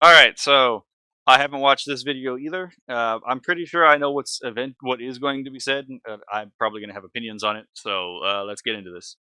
All right, so I haven't watched this video either. I'm pretty sure I know what is going to be said. I'm probably going to have opinions on it. So let's get into this.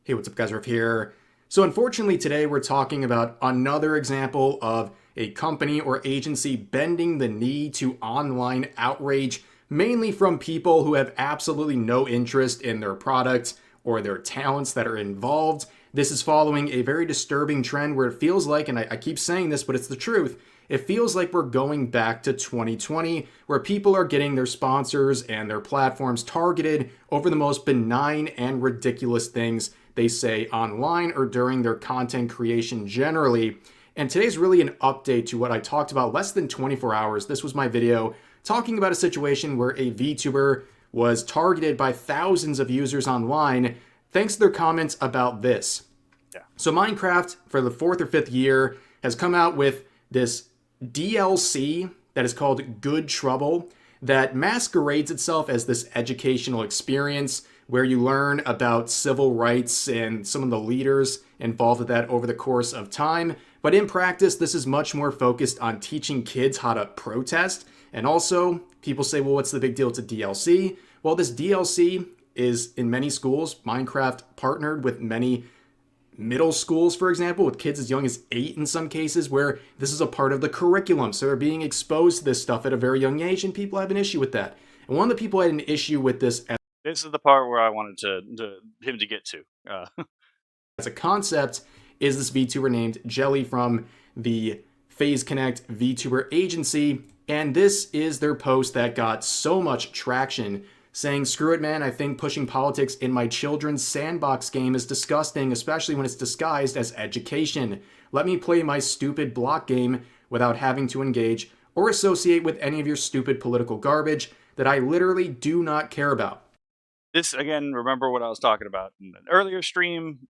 Hey, what's up, guys? Rev here. So, unfortunately, today we're talking about another example of a company or agency bending the knee to online outrage, mainly from people who have absolutely no interest in their products or their talents that are involved. This is following a very disturbing trend where it feels like, and I keep saying this, but it's the truth, it feels like we're going back to 2020, where people are getting their sponsors and their platforms targeted over the most benign and ridiculous things they say online or during their content creation generally. And today's really an update to what I talked about less than 24 hours. This was my video talking about a situation where a VTuber was targeted by thousands of users online thanks to their comments about this. Yeah. So, Minecraft, for the fourth or fifth year, has come out with this DLC that is called Good Trouble that masquerades itself as this educational experience where you learn about civil rights and some of the leaders involved with that over the course of time. But in practice, this is much more focused on teaching kids how to protest. And also, people say, well, what's the big deal? It's a DLC. Well, this DLC is in many schools. Minecraft partnered with many middle schools, for example, with kids as young as 8 in some cases, where this is a part of the curriculum. So they're being exposed to this stuff at a very young age, and people have an issue with that. And one of the people had an issue with this This is the part where I wanted him to get to. as a concept is this VTuber named Jelly from the Phase Connect VTuber agency. And this is their post that got so much traction saying, screw it, man, I think pushing politics in my children's sandbox game is disgusting, especially when it's disguised as education. Let me play my stupid block game without having to engage or associate with any of your stupid political garbage that I literally do not care about. This again, remember what I was talking about in an earlier stream.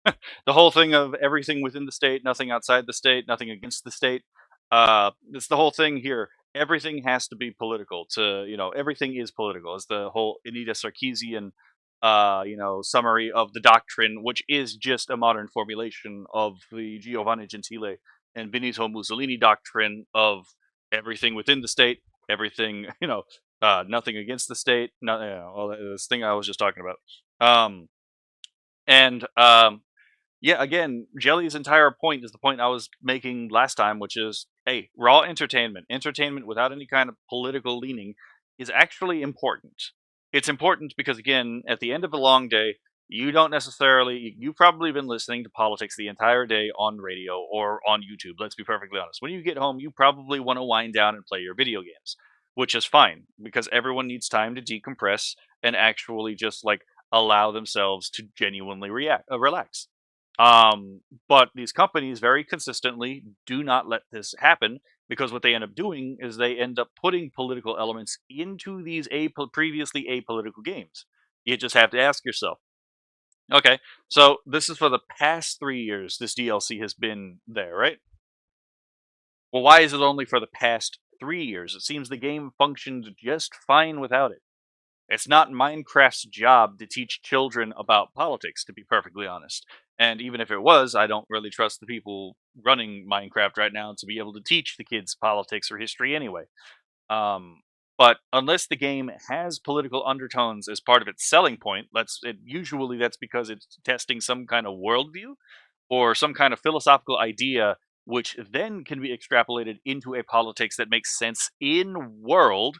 The whole thing of everything within the state, nothing outside the state, nothing against the state. It's the whole thing here. Everything has to be political. Everything is political. It's the whole Anita Sarkeesian, summary of the doctrine, which is just a modern formulation of the Giovanni Gentile and Benito Mussolini doctrine of everything within the state, everything, nothing against the state, all this thing I was just talking about. And yeah, again, Jelly's entire point is the point I was making last time, which is, hey, raw entertainment, entertainment without any kind of political leaning is actually important. It's important because, again, at the end of a long day, you've probably been listening to politics the entire day on radio or on YouTube. Let's be perfectly honest. When you get home, you probably want to wind down and play your video games, which is fine because everyone needs time to decompress and actually just like allow themselves to genuinely relax. But these companies very consistently do not let this happen because what they end up doing is they end up putting political elements into these previously apolitical games. You just have to ask yourself, okay, so this is for the past 3 years. This DLC has been there, right? Well, why is it only for the past 3 years? It seems the game functioned just fine without it. It's not Minecraft's job to teach children about politics, to be perfectly honest. And even if it was, I don't really trust the people running Minecraft right now to be able to teach the kids politics or history anyway. But unless the game has political undertones as part of its selling point, usually that's because it's testing some kind of worldview or some kind of philosophical idea, which then can be extrapolated into a politics that makes sense in world.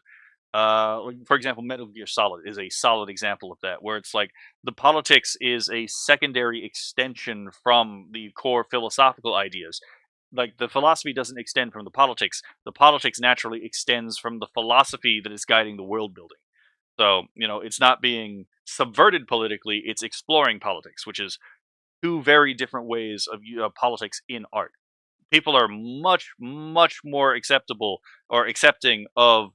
For example, Metal Gear Solid is a solid example of that, where it's like the politics is a secondary extension from the core philosophical ideas. Like the philosophy doesn't extend from the politics naturally extends from the philosophy that is guiding the world building. So, it's not being subverted politically, it's exploring politics, which is two very different ways of politics in art. People are much, much more acceptable or accepting of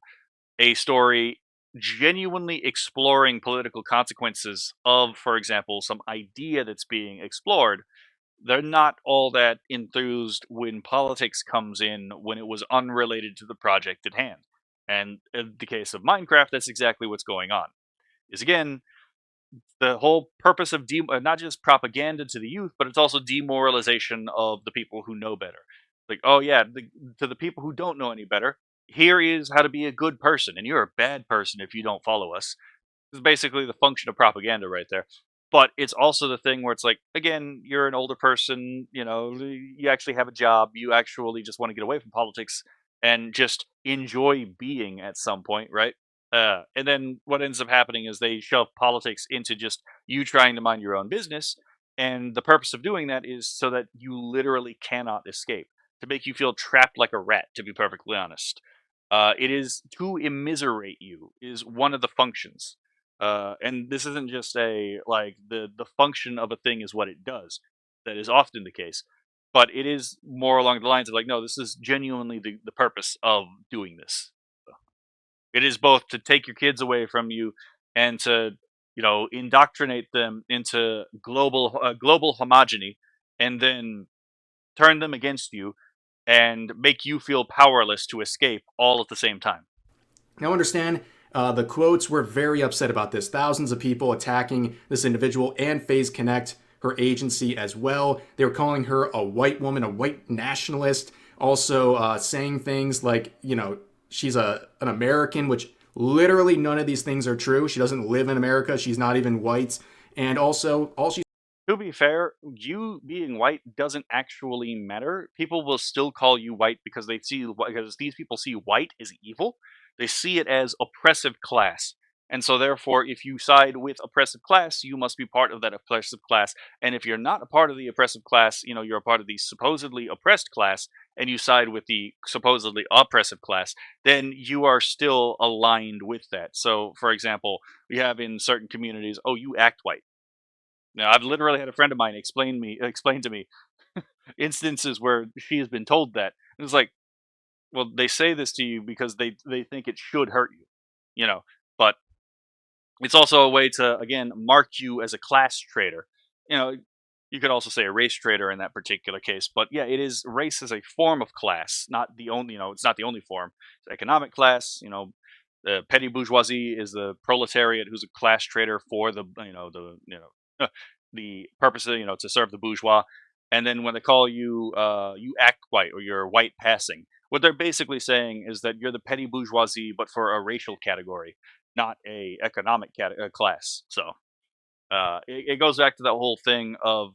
a story genuinely exploring political consequences of, for example, some idea that's being explored. They're not all that enthused when politics comes in when it was unrelated to the project at hand. And in the case of Minecraft, that's exactly what's going on. Is again, the whole purpose of not just propaganda to the youth, but it's also demoralization of the people who know better. Like, oh yeah, to the people who don't know any better, here is how to be a good person, and you're a bad person if you don't follow us. It's basically the function of propaganda right there. But it's also the thing where it's like, again, you're an older person, you actually have a job, you actually just want to get away from politics and just enjoy being at some point, right? And then what ends up happening is they shove politics into just you trying to mind your own business. And the purpose of doing that is so that you literally cannot escape, to make you feel trapped like a rat, to be perfectly honest. It is to immiserate you, is one of the functions. And this isn't just a like the function of a thing is what it does. That is often the case, but it is more along the lines of like, no, this is genuinely the purpose of doing this. So it is both to take your kids away from you and to indoctrinate them into global homogeny, and then turn them against you and make you feel powerless to escape all at the same time. Now, understand, the quotes were very upset about this. Thousands of people attacking this individual and Phase Connect, her agency as well. They were calling her a white woman, a white nationalist. Also, saying things like, she's an American, which literally none of these things are true. She doesn't live in America. She's not even white. And also, all she To be fair, you being white doesn't actually matter. People will still call you white because because these people see white as evil. They see it as oppressive class. And so therefore, if you side with oppressive class, you must be part of that oppressive class. And if you're not a part of the oppressive class, you're a part of the supposedly oppressed class, and you side with the supposedly oppressive class, then you are still aligned with that. So for example, we have in certain communities, oh, you act white. Now, I've literally had a friend of mine explain to me instances where she has been told that. And it's like, well, they say this to you because they think it should hurt you, you know. But it's also a way to again mark you as a class traitor. You know, you could also say a race traitor in that particular case. But yeah, it is race as a form of class, not the only. It's not the only form. It's economic class. The petty bourgeoisie is the proletariat, who's a class traitor for the purpose of to serve the bourgeois. And then when they call you you act white or you're white passing, what they're basically saying is that you're the petty bourgeoisie, but for a racial category, not a economic class. So it goes back to that whole thing of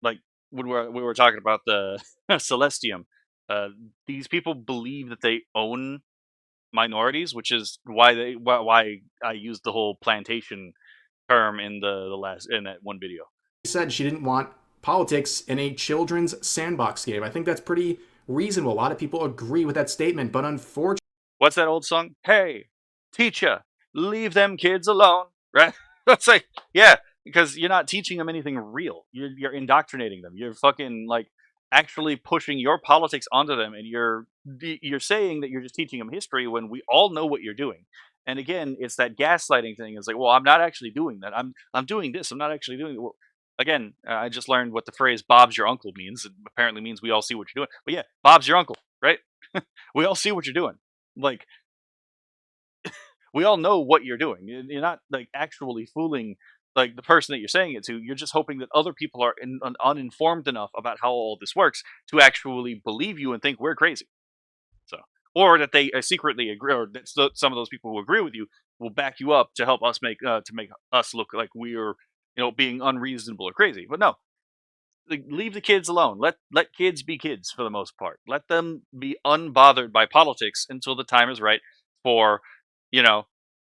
like when we were talking about the Celestium. Uh, these people believe that they own minorities, which is why I used the whole plantation term in the last in that one video. said she didn't want politics in a children's sandbox game. I think that's pretty reasonable. A lot of people agree with that statement, but unfortunately, What's that old song? Hey, teacher, leave them kids alone. Right? That's like, yeah, because you're not teaching them anything real. You're indoctrinating them. You're fucking like actually pushing your politics onto them, and you're saying that you're just teaching them history when we all know what you're doing. And again, it's that gaslighting thing. It's like, well, I'm not actually doing that. I'm doing this. I'm not actually doing it. Well, again, I just learned what the phrase "Bob's your uncle" means. It apparently means we all see what you're doing. But yeah, Bob's your uncle, right? We all see what you're doing. Like, we all know what you're doing. You're not like actually fooling like the person that you're saying it to. You're just hoping that other people are uninformed enough about how all this works to actually believe you and think we're crazy. So, or that they secretly agree, or that some of those people who agree with you will back you up to help us make us look like we're being unreasonable or crazy. But no, like, leave the kids alone. Let kids be kids for the most part. Let them be unbothered by politics until the time is right for you know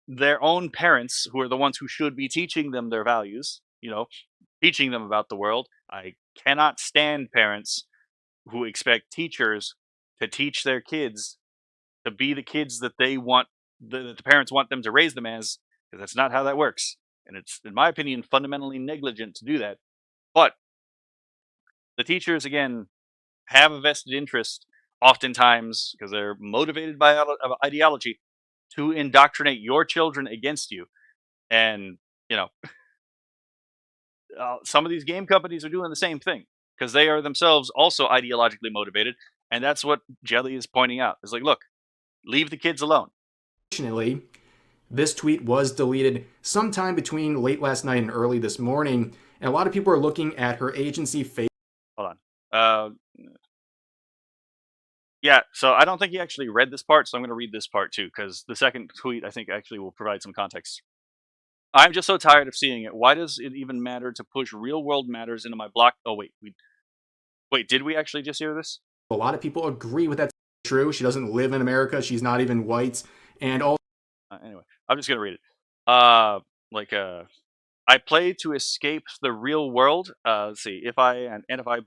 their own parents, who are the ones who should be teaching them their values, teaching them about the world. I cannot stand parents who expect teachers to teach their kids to be the kids that they want, that the parents want them to raise them as, because that's not how that works. And it's, in my opinion, fundamentally negligent to do that. But the teachers, again, have a vested interest, oftentimes, because they're motivated by ideology, to indoctrinate your children against you. And, you know, some of these game companies are doing the same thing because they are themselves also ideologically motivated. And that's what Jelly is pointing out. It's like, look, leave the kids alone. This tweet was deleted sometime between late last night and early this morning, and a lot of people are looking at her agency face. Hold on. Yeah, so I don't think he actually read this part, so I'm going to read this part too, because the second tweet I think actually will provide some context. I'm just so tired of seeing it. Why does it even matter to push real world matters into my block? Oh wait, did we actually just hear this? A lot of people agree with that. True. She doesn't live in America. She's not even white. And also, Anyway, I'm just gonna read it. Uh, like I play to escape the real world. Let's see. If I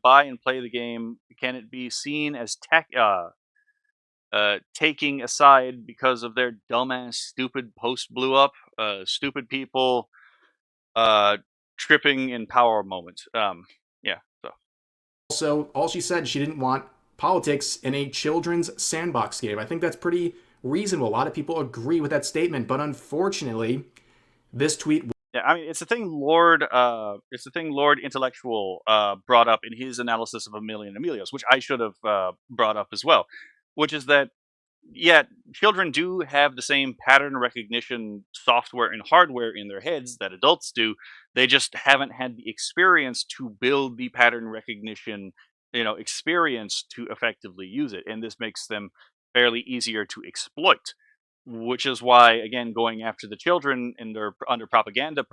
buy and play the game, can it be seen as taking aside because of their dumbass, stupid post blew up? Stupid people, uh, tripping in power moment. Yeah. So all she said, she didn't want politics in a children's sandbox game. I think that's pretty reasonable. A lot of people agree with that statement, but unfortunately, this tweet. yeah, I mean, it's the thing Lord. It's the thing Lord Intellectual brought up in his analysis of A Million Amelios, which I should have brought up as well, which is that yeah, children do have the same pattern recognition software and hardware in their heads that adults do. They just haven't had the experience to build the pattern recognition, experience to effectively use it, and this makes them fairly easier to exploit. Which is why, again, going after the children and their under propaganda,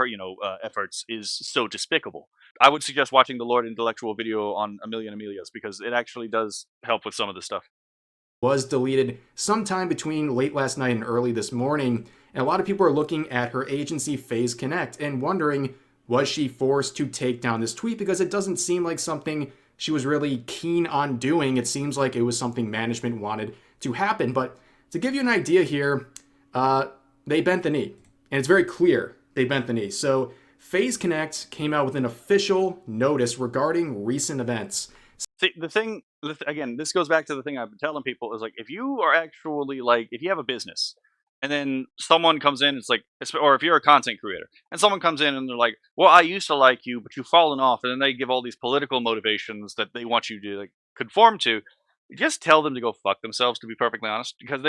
efforts is so despicable. I would suggest watching the Lord Intellectual video on A Million Amelios because it actually does help with some of this stuff. Was deleted sometime between late last night and early this morning. And a lot of people are looking at her agency Phase Connect and wondering, was she forced to take down this tweet? Because it doesn't seem like something she was really keen on doing. It seems like it was something management wanted to happen. But to give you an idea here, they bent the knee. And it's very clear they bent the knee. So Phase Connect came out with an official notice regarding recent events. See, again, this goes back to the thing I've been telling people is like, if you are actually like, if you have a business and then someone comes in, it's like, or if you're a content creator and someone comes in and they're like, well, I used to like you, but you've fallen off. And then they give all these political motivations that they want you to like conform to. Just tell them to go fuck themselves, to be perfectly honest, because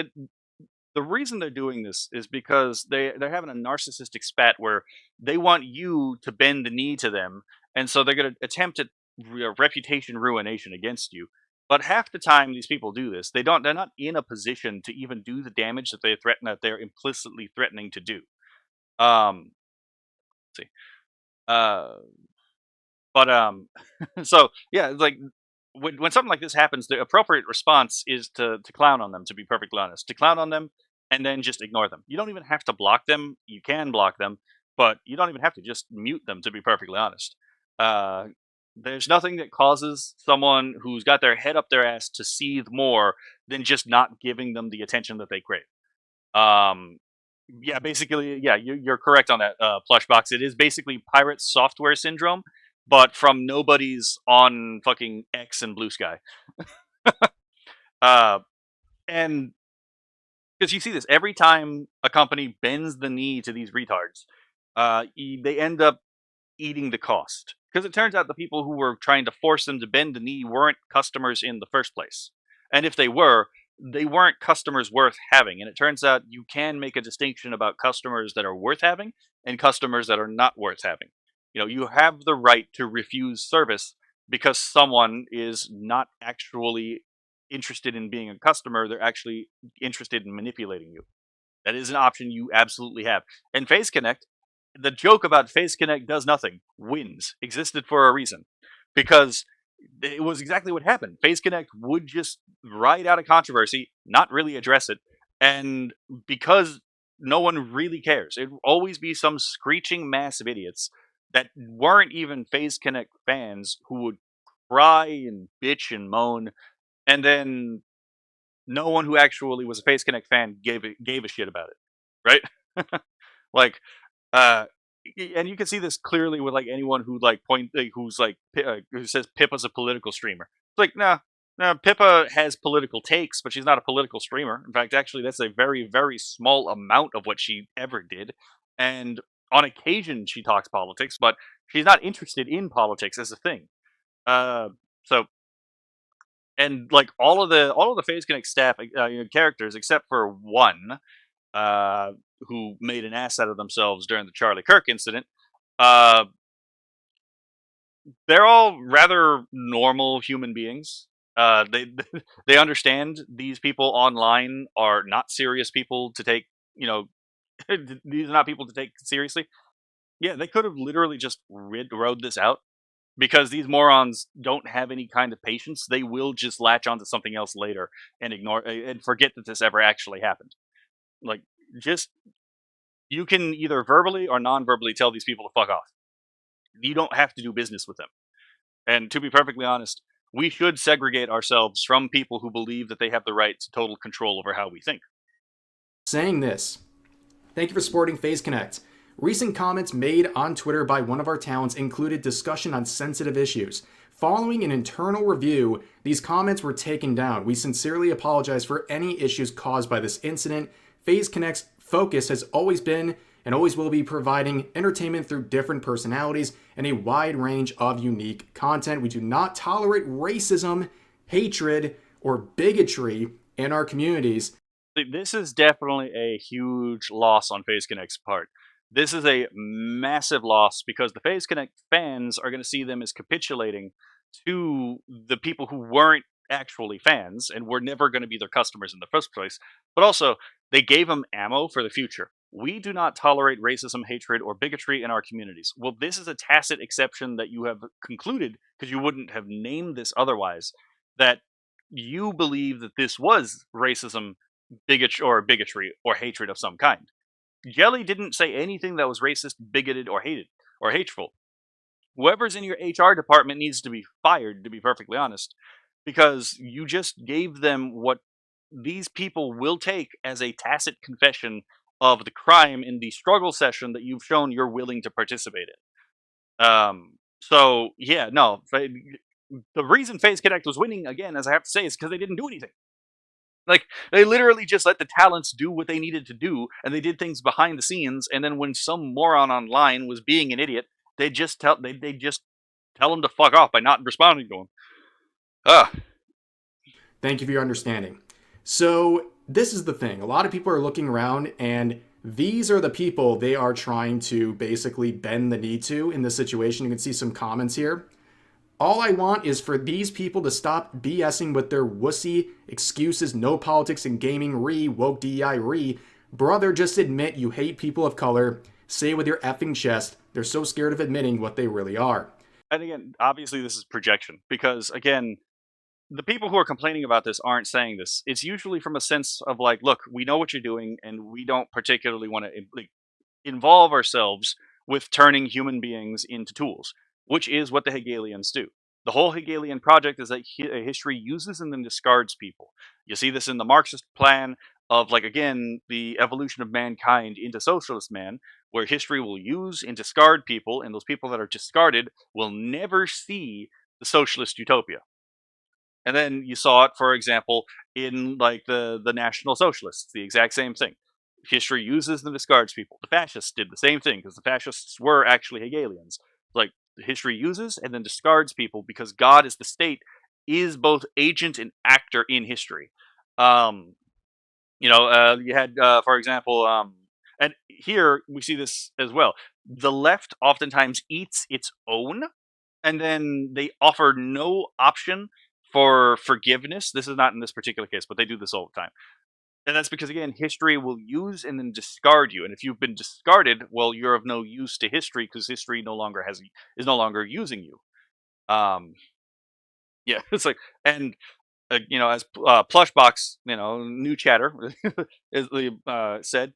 the reason they're doing this is because they're having a narcissistic spat where they want you to bend the knee to them, and so they're going to attempt at reputation ruination against you. But half the time these people do this, they're not in a position to even do the damage that they're implicitly threatening to do. Let's see. Uh but so yeah, it's like when something like this happens, the appropriate response is to clown on them. To be perfectly honest, to clown on them and then just ignore them. You don't even have to block them. You can block them, but you don't even have to just mute them. To be perfectly honest, uh, there's nothing that causes someone who's got their head up their ass to seethe more than just not giving them the attention that they crave. Um, yeah, basically, yeah, you're correct on that, plush box. It is basically pirate software syndrome, but from nobody's on fucking X and Blue Sky. Uh, and because you see this every time a company bends the knee to these retards, they end up eating the cost. Because it turns out the people who were trying to force them to bend the knee weren't customers in the first place. And if they were, they weren't customers worth having. And it turns out you can make a distinction about customers that are worth having and customers that are not worth having. You have the right to refuse service because someone is not actually interested in being a customer, they're actually interested in manipulating you. That is an option you absolutely have. And Phase Connect, the joke about Phase Connect does nothing, wins, existed for a reason. Because it was exactly what happened. Phase Connect would just ride out a controversy, not really address it, and because no one really cares, it would always be some screeching mass of idiots that weren't even Phase Connect fans who would cry and bitch and moan, and then no one who actually was a Phase Connect fan gave a shit about it, right? Like, uh, and you can see this clearly with like anyone who who's like who says Pippa's a political streamer. It's like, no, Pippa has political takes, but she's not a political streamer. In fact, actually, that's a very very small amount of what she ever did. And on occasion, she talks politics, but she's not interested in politics as a thing. Uh, so and like all of the Phase Connect staff characters except for one, uh, who made an ass out of themselves during the Charlie Kirk incident. Uh, they're all rather normal human beings. They they understand these people online are not serious people to take. You know, these are not people to take seriously. Yeah, they could have literally just rode this out because these morons don't have any kind of patience. They will just latch onto something else later and ignore and forget that this ever actually happened. Like, just you can either verbally or non-verbally tell these people to fuck off. You don't have to do business with them. And to be perfectly honest, we should segregate ourselves from people who believe that they have the right to total control over how we think. Saying this, thank you for supporting Phase Connect. Recent comments made on Twitter by one of our talents included discussion on sensitive issues. Following an internal review, these comments were taken down. We sincerely apologize for any issues caused by this incident. Phase Connect's focus has always been and always will be providing entertainment through different personalities and a wide range of unique content. We do not tolerate racism, hatred, or bigotry in our communities. This is definitely a huge loss on Phase Connect's part. This is a massive loss because the Phase Connect fans are going to see them as capitulating to the people who weren't actually fans and were never going to be their customers in the first place. But also, they gave them ammo for the future. We do not tolerate racism, hatred, or bigotry in our communities. Well, this is a tacit exception that you have concluded because you wouldn't have named this otherwise. That you believe that this was racism, bigotry or hatred of some kind. Jelly didn't say anything that was racist, bigoted, or hated or hateful. Whoever's in your HR department needs to be fired, to be perfectly honest, because you just gave them what these people will take as a tacit confession of the crime in the struggle session that you've shown you're willing to participate in. So yeah, no, the reason Phase Connect was winning again, as I have to say, is because they didn't do anything. Like, they literally just let the talents do what they needed to do, and they did things behind the scenes. And then when some moron online was being an idiot, they just tell him to fuck off by not responding to him. Ah, Thank you for your understanding. So, this is the thing. A lot of people are looking around, and these are the people they are trying to basically bend the knee to in this situation. You can see some comments here. All I want is for these people to stop BSing with their wussy excuses, no politics in gaming, woke DEI, Brother, just admit you hate people of color. Say with your effing chest, they're so scared of admitting what they really are. and again, obviously this is projection because again, the people who are complaining about this aren't saying this. It's usually from a sense of like, look, we know what you're doing, and we don't particularly want to like, involve ourselves with turning human beings into tools, which is what the Hegelians do. The whole Hegelian project is that history uses and then discards people. You see this in the Marxist plan of, like, again, the evolution of mankind into socialist man, where history will use and discard people, and those people that are discarded will never see the socialist utopia. And then you saw it, for example, in like the National Socialists, the exact same thing. History uses and discards people. The fascists did the same thing because the fascists were actually Hegelians. Like, history uses and then discards people because God is the state is both agent and actor in history. Um, you had, for example, and here we see this as well. The left oftentimes eats its own, and then they offer no option for forgiveness. This is not in this particular case, but they do this all the time. And that's because, again, history will use and then discard you. And if you've been discarded, well, you're of no use to history because history is no longer using you. Um, yeah, it's like, and as Plushbox, new chatter, is said,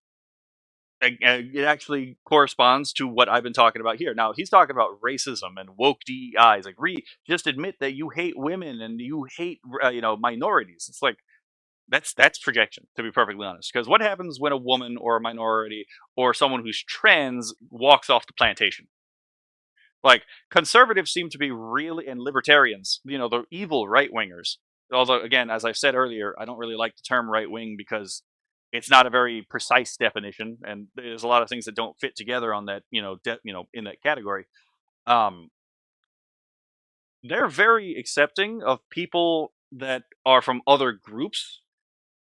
it actually corresponds to what I've been talking about here. Now, he's talking about racism and woke DEI. He's like, just admit that you hate women and you hate, minorities. It's like, that's projection, to be perfectly honest. Because what happens when a woman or a minority or someone who's trans walks off the plantation? Like, conservatives seem to be really, and libertarians, the evil right wingers. Although, again, as I've said earlier, I don't really like the term right wing because it's not a very precise definition, and there's a lot of things that don't fit together on that, in that category. Um, they're very accepting of people that are from other groups,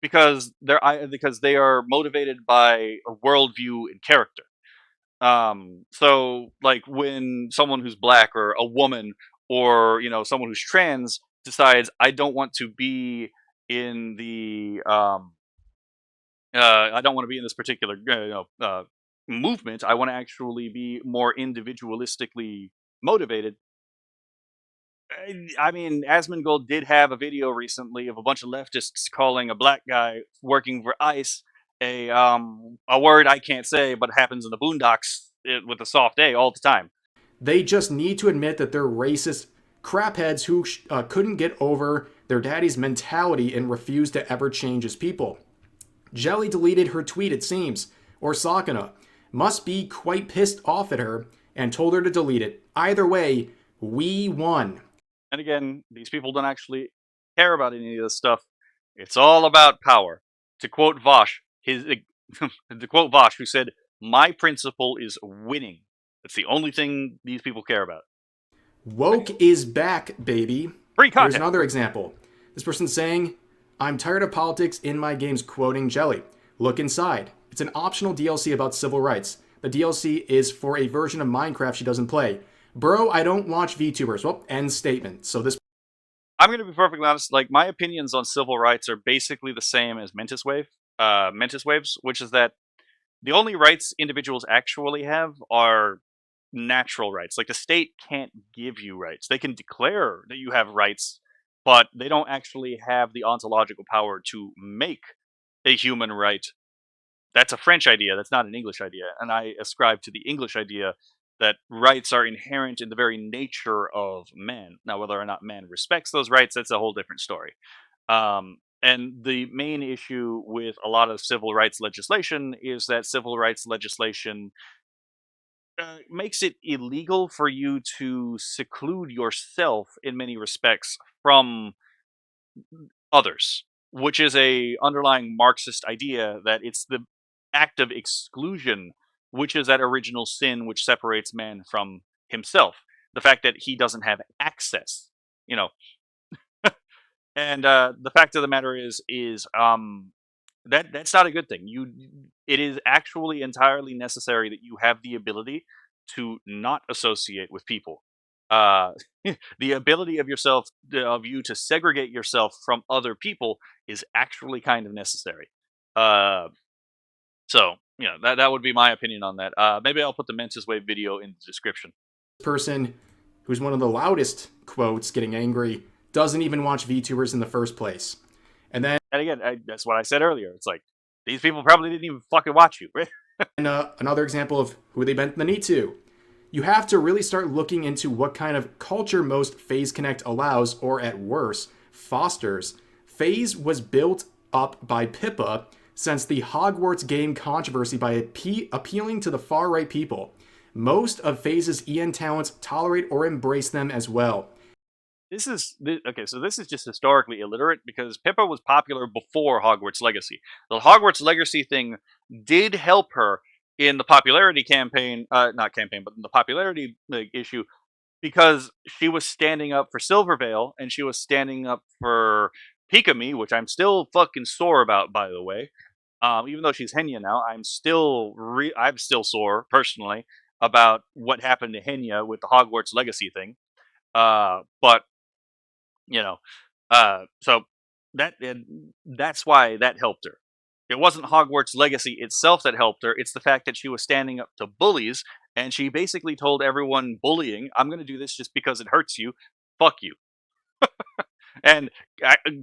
because they are motivated by a worldview and character. So like when someone who's black or a woman or someone who's trans decides I don't want to be in the I don't want to be in this particular movement. I want to actually be more individualistically motivated. I mean, Asmongold did have a video recently of a bunch of leftists calling a black guy working for ICE a word I can't say, but happens in the Boondocks with a soft A all the time. They just need to admit that they're racist crapheads who couldn't get over their daddy's mentality and refused to ever change his people. Jelly deleted her tweet, it seems, or Sakana must be quite pissed off at her and told her to delete it. Either way, we won. And again, these people don't actually care about any of this stuff. It's all about power. To quote Vosh, to quote Vosh, who said, "My principle is winning." That's the only thing these people care about. Woke is back, baby. Free content. Here's another example. This person's saying, "I'm tired of politics in my games," quoting Jelly. Look inside. It's an optional DLC about civil rights. The DLC is for a version of Minecraft she doesn't play. Bro, I don't watch VTubers. Well, end statement. So this... I'm going to be perfectly honest. Like, my opinions on civil rights are basically the same as Mentis Waves, which is that the only rights individuals actually have are natural rights. Like, the state can't give you rights. They can declare that you have rights, but they don't actually have the ontological power to make a human right. That's a French idea. That's not an English idea. And I ascribe to the English idea that rights are inherent in the very nature of man. Now, whether or not man respects those rights, that's a whole different story. And the main issue with a lot of civil rights legislation is that civil rights legislation makes it illegal for you to seclude yourself in many respects from others, which is a underlying Marxist idea that it's the act of exclusion which is that original sin which separates man from himself. The fact that he doesn't have access, you know. And the fact of the matter is that's not a good thing. It is actually entirely necessary that you have the ability to not associate with people. Uh, the ability of you to segregate yourself from other people is actually kind of necessary. Uh, so that would be my opinion on that. Maybe I'll put the Menses Wave video in the description. person who's one of the loudest quotes getting angry doesn't even watch VTubers in the first place. And then... And again, that's what I said earlier. It's like, these people probably didn't even fucking watch you. and another example of who they bent the knee to. You have to really start looking into what kind of culture most Phase Connect allows, or at worst, fosters. Phase was built up by Pippa since the Hogwarts game controversy by appealing to the far-right people. Most of Phase's EN talents tolerate or embrace them as well. Okay, so this is just historically illiterate because Pippa was popular before Hogwarts Legacy. The Hogwarts Legacy thing did help her in the popularity campaign, not campaign, but in the popularity issue, because she was standing up for Silvervale and she was standing up for Pikami, which I'm still fucking sore about, by the way. Even though she's Henya now, I'm still sore personally about what happened to Henya with the Hogwarts Legacy thing. But so that's why that helped her. It wasn't Hogwarts Legacy itself that helped her. It's the fact that she was standing up to bullies, and she basically told everyone bullying, "I'm going to do this just because it hurts you. Fuck you." And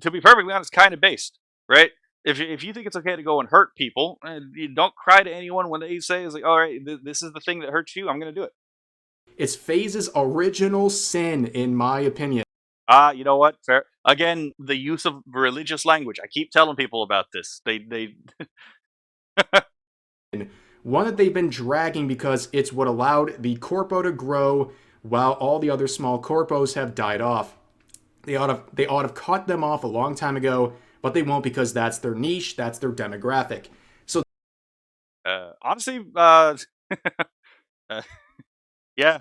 to be perfectly honest, kind of based, right? If you think it's okay to go and hurt people, you don't cry to anyone when they say, "It's like, all right, this is the thing that hurts you. I'm going to do it." It's Phase's original sin, in my opinion. You know what? Fair. Again, the use of religious language. I keep telling people about this. They One that they've been dragging because it's what allowed the corpo to grow while all the other small corpos have died off. They ought to have cut them off a long time ago, but they won't because that's their niche, that's their demographic. So honestly, yeah.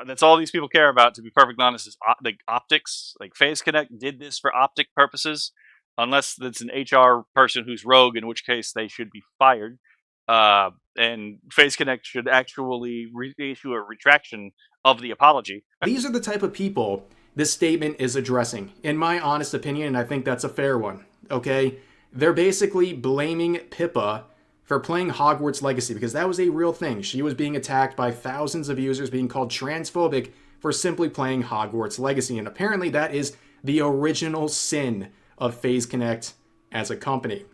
That's all these people care about, to be perfectly honest, is like optics. Like Phase Connect did this for optic purposes. unless it's an HR person who's rogue, in which case they should be fired. And Phase Connect should actually issue a retraction of the apology. These are the type of people this statement is addressing, in my honest opinion, and I think that's a fair one. Okay? They're basically blaming Pippa for playing Hogwarts Legacy because that was a real thing. She was being attacked by thousands of users being called transphobic for simply playing Hogwarts Legacy. And apparently that is the original sin of FaZe Connect as a company.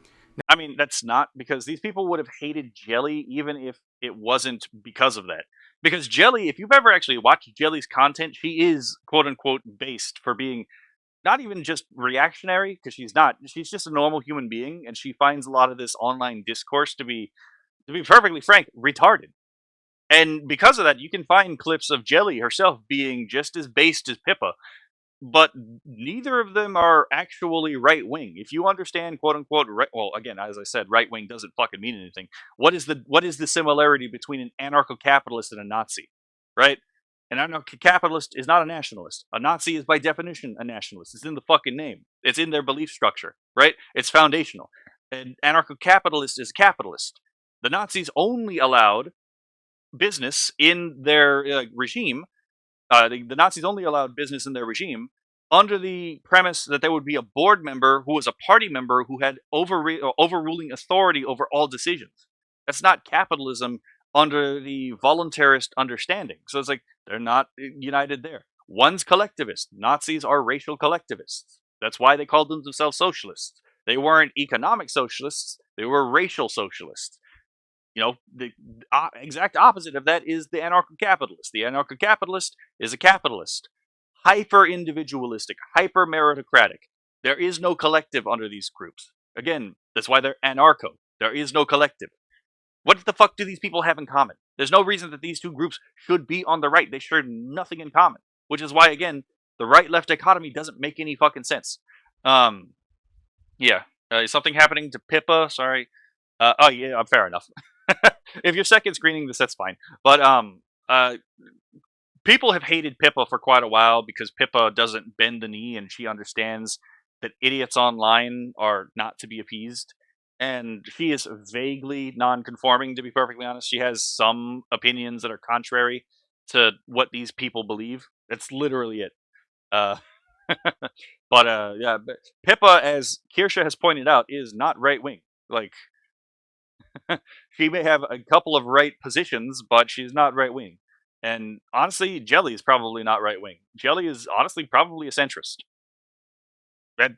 I mean, that's not because these people would have hated Jelly even if it wasn't because of that. Because Jelly, if you've ever actually watched Jelly's content, she is quote unquote based for being not even just reactionary, because she's not. She's just a normal human being, and she finds a lot of this online discourse to be perfectly frank, retarded. And because of that, you can find clips of Jelly herself being just as based as Pippa, but neither of them are actually right wing. If you understand quote unquote right, well, again, as I said, right wing doesn't fucking mean anything. What is the similarity between an anarcho capitalist and a Nazi, right? An anarcho capitalist is not a nationalist. A Nazi is by definition a nationalist. It's in the fucking name. It's in their belief structure, right? It's foundational. An anarcho capitalist is a capitalist. The Nazis only allowed business in their regime. The Nazis only allowed business in their regime under the premise that there would be a board member who was a party member who had overruling authority over all decisions. That's not capitalism under the voluntarist understanding. So it's like they're not united there. One's collectivist. Nazis are racial collectivists. That's why they called themselves socialists. They weren't economic socialists, they were racial socialists. You know, the exact opposite of that is the anarcho-capitalist. The anarcho-capitalist is a capitalist, hyper individualistic, hyper meritocratic. There is no collective under these groups. Again, that's why they're anarcho. There is no collective. What the fuck do these people have in common? There's no reason that these two groups should be on the right. They share nothing in common, which is why, again, the right-left dichotomy doesn't make any fucking sense. Yeah, is something happening to Pippa? Sorry. Oh yeah, fair enough. If you're second screening this, that's fine. But people have hated Pippa for quite a while because Pippa doesn't bend the knee and she understands that idiots online are not to be appeased. And she is vaguely non-conforming, to be perfectly honest. She has some opinions that are contrary to what these people believe. That's literally it. Uh, yeah, but Pippa, as Kirsha has pointed out, is not right wing. Like, she may have a couple of right positions, but she's not right wing. And honestly, Jelly is probably not right wing. Jelly is honestly probably a centrist. That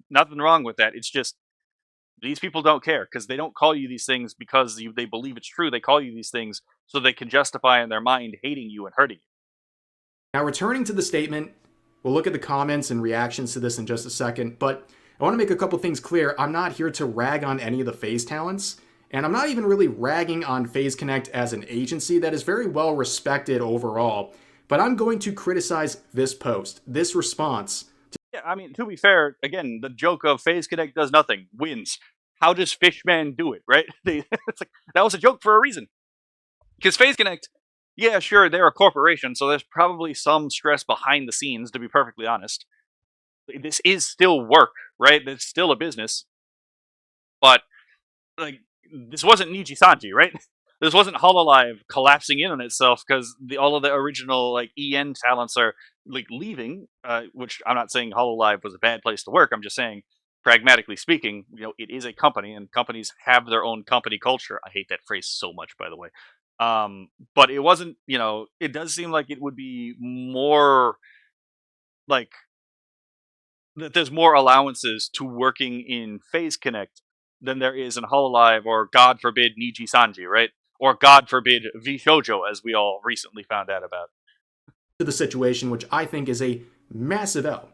nothing wrong with that. It's just these people don't care because they don't call you these things because they believe it's true. They call you these things so they can justify in their mind hating you and hurting you. Now, returning to the statement, we'll look at the comments and reactions to this in just a second, but I want to make a couple things clear. I'm not here to rag on any of the FaZe talents, and I'm not even really ragging on FaZe Connect as an agency that is very well respected overall, but I'm going to criticize this post, this response. Yeah, I mean, to be fair, again, the joke of FaZe Connect does nothing, wins. How does Fishman do it, right? It's like, that was a joke for a reason. Because FaZe Connect, yeah, sure, they're a corporation, so there's probably some stress behind the scenes, to be perfectly honest. This is still work, right? It's still a business. But, like, this wasn't Niji Sanji, right? This wasn't Hololive collapsing in on itself because all of the original like EN talents are like leaving. Which I'm not saying Hololive was a bad place to work. I'm just saying, pragmatically speaking, you know, it is a company, and companies have their own company culture. I hate that phrase so much, by the way. But it wasn't. You know, it does seem like it would be more like that. There's more allowances to working in Phase Connect than there is in Hololive or God forbid Niji Sanji, right? Or God forbid V Shoujo, as we all recently found out about. To the situation, which I think is a massive L.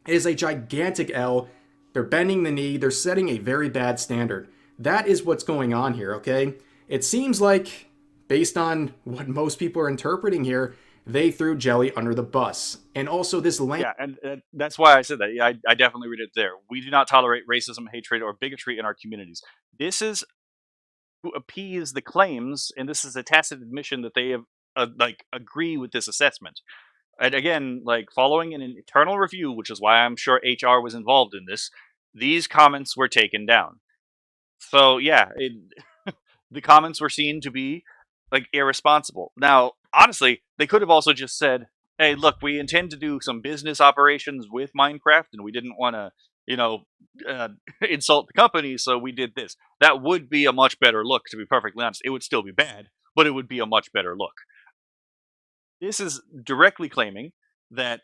It is a gigantic L. They're bending the knee. They're setting a very bad standard. That is what's going on here, okay? It seems like, based on what most people are interpreting here, they threw Jelly under the bus. And also this Yeah, and that's why I said that. Yeah, I definitely read it there. We do not tolerate racism, hatred, or bigotry in our communities. This is to appease the claims, and this is a tacit admission that they have like agree with this assessment. And again, like following an internal review, which is why I'm sure HR was involved in this, these comments were taken down. So yeah, the comments were seen to be like irresponsible. Now, honestly, they could have also just said, "Hey, look, we intend to do some business operations with Minecraft, and we didn't want to, you know, uh, insult the company, so we did this." That would be a much better look, to be perfectly honest. It would still be bad, but it would be a much better look. This is directly claiming that,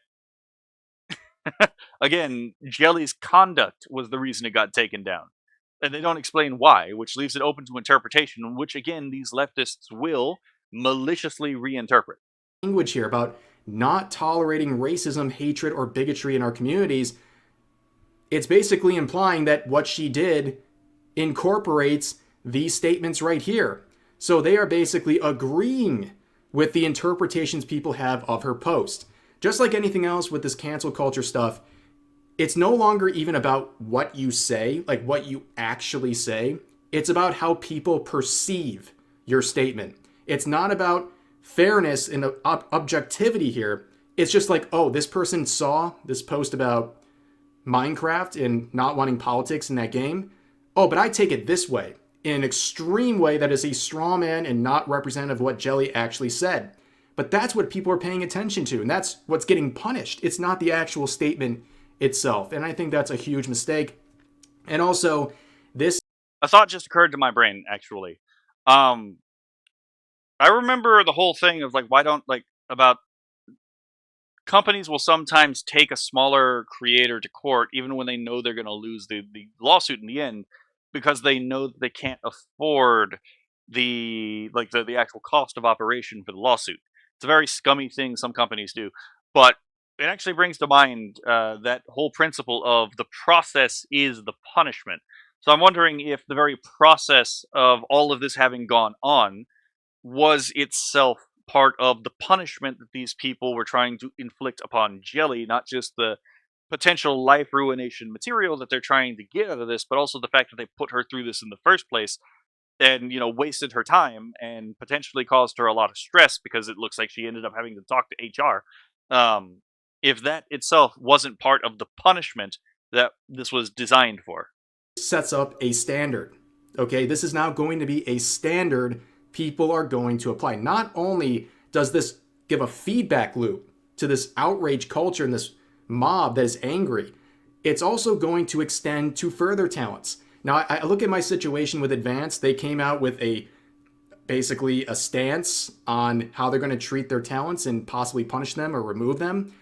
again, Jelly's conduct was the reason it got taken down. And they don't explain why, which leaves it open to interpretation, which again, these leftists will maliciously reinterpret. Language here about not tolerating racism, hatred, or bigotry in our communities, it's basically implying that what she did incorporates these statements right here. So they are basically agreeing with the interpretations people have of her post. Just like anything else with this cancel culture stuff, it's no longer even about what you say, like what you actually say. It's about how people perceive your statement. It's not about fairness and objectivity here. It's just like, oh, this person saw this post about Minecraft and not wanting politics in that game. Oh, but I take it this way, in an extreme way that is a straw man and not representative of what Jelly actually said. But that's what people are paying attention to, and that's what's getting punished. It's not the actual statement itself. And I think that's a huge mistake. And also, this A thought just occurred to my brain, actually. Um, I remember the whole thing of like, why don't, like, about companies will sometimes take a smaller creator to court, even when they know they're going to lose the lawsuit in the end, because they know that they can't afford the actual cost of operation for the lawsuit. It's a very scummy thing some companies do, but it actually brings to mind that whole principle of the process is the punishment. So I'm wondering if the very process of all of this having gone on was itself part of the punishment that these people were trying to inflict upon Jelly, not just the potential life ruination material that they're trying to get out of this, but also the fact that they put her through this in the first place and, wasted her time and potentially caused her a lot of stress because it looks like she ended up having to talk to HR. If that itself wasn't part of the punishment that this was designed for. sets up a standard. Okay, this is now going to be a standard people are going to apply. Not only does this give a feedback loop to this outrage culture and this mob that is angry, it's also going to extend to further talents. Now, I look at my situation with Advance. They came out with basically a stance on how they're going to treat their talents and possibly punish them or remove them.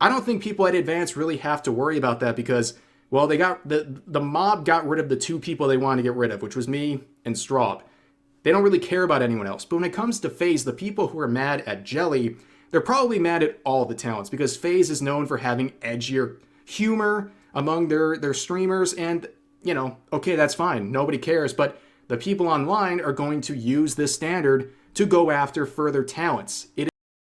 I don't think people at Advance really have to worry about that because, well, they got the mob got rid of the two people they wanted to get rid of, which was me and Straub. They don't really care about anyone else. But when it comes to FaZe, the people who are mad at Jelly, they're probably mad at all the talents because FaZe is known for having edgier humor among their streamers. And, okay, that's fine. Nobody cares. But the people online are going to use this standard to go after further talents.